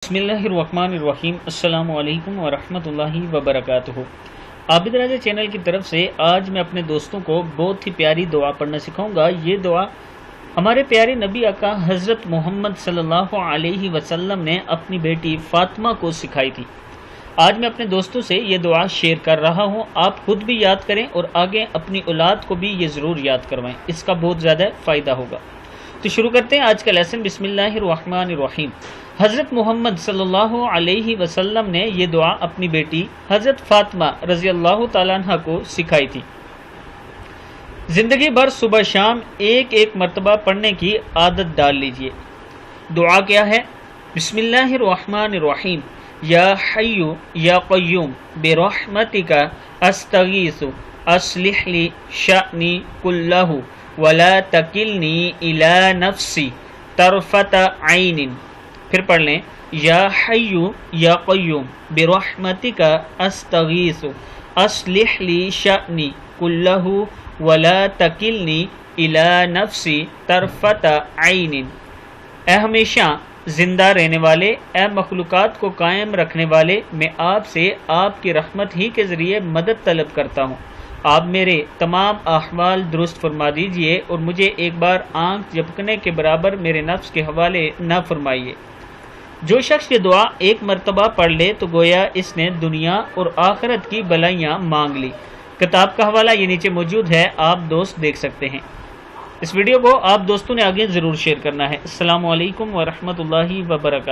बिस्मिल्लाहिर्रहमानिर्रहीम। अस्सलामु अलैकुम वरहमतुल्लाहि वबरकातुहू। आबिद राजा चैनल की तरफ से आज मैं अपने दोस्तों को बहुत ही प्यारी दुआ पढ़ना सिखाऊंगा। ये दुआ हमारे प्यारे नबी आका हज़रत मोहम्मद सल्लल्लाहु अलैहि वसल्लम ने अपनी बेटी फ़ातिमा को सिखाई थी। आज मैं अपने दोस्तों से ये दुआ शेयर कर रहा हूँ। आप खुद भी याद करें और आगे अपनी औलाद को भी ये ज़रूर याद करवाएं, इसका बहुत ज़्यादा फ़ायदा होगा। तो शुरू करते हैं आज का लेसन। बिस्मिल्लाहिर्रहमानिर्रहीम। हज़रत मोहम्मद सल्लल्लाहु अलैहि वसल्लम ने ये दुआ अपनी बेटी हज़रत फ़ातिमा रज़ी अल्लाह ताला अन्हा को सिखाई थी। ज़िंदगी भर सुबह शाम एक एक मरतबा पढ़ने की आदत डाल लीजिए। दुआ क्या है? बिस्मिल्लाहिर्रहमानिर्रहीम। या हय्यु या क़य्यूम बिरहमतिका अस्तगीसु अस्लिह ली शअनी कुल्लहु वला तकिलनी इला नफ्सी तरफत ऐनिन। फिर पढ़ लें, या हय्यु या क़य्यूम बिरहमतिका अस्तगीसु अस्लिह ली शअनी कुल्लहु वला तकिलनी इला नफ्सी तरफत ऐनिन। ए हमेशा ज़िंदा रहने वाले, ए मखलूक़ात को कायम रखने वाले, मैं आपसे आपकी रहमत ही के ज़रिए मदद तलब करता हूँ। आप मेरे तमाम अहवाल दुरुस्त फरमा दीजिए और मुझे एक बार आँख झपकने के बराबर मेरे नफ्स के हवाले न फरमाइए। जो शख्स ये दुआ एक मरतबा पढ़ ले तो गोया इसने दुनिया और आखिरत की भलाइयाँ मांग ली। किताब का हवाला ये नीचे मौजूद है, आप दोस्त देख सकते हैं। इस वीडियो को आप दोस्तों ने आगे ज़रूर शेयर करना है। अस्सलामु अलैकुम वरहमतुल्लाहि वबरकातुहू।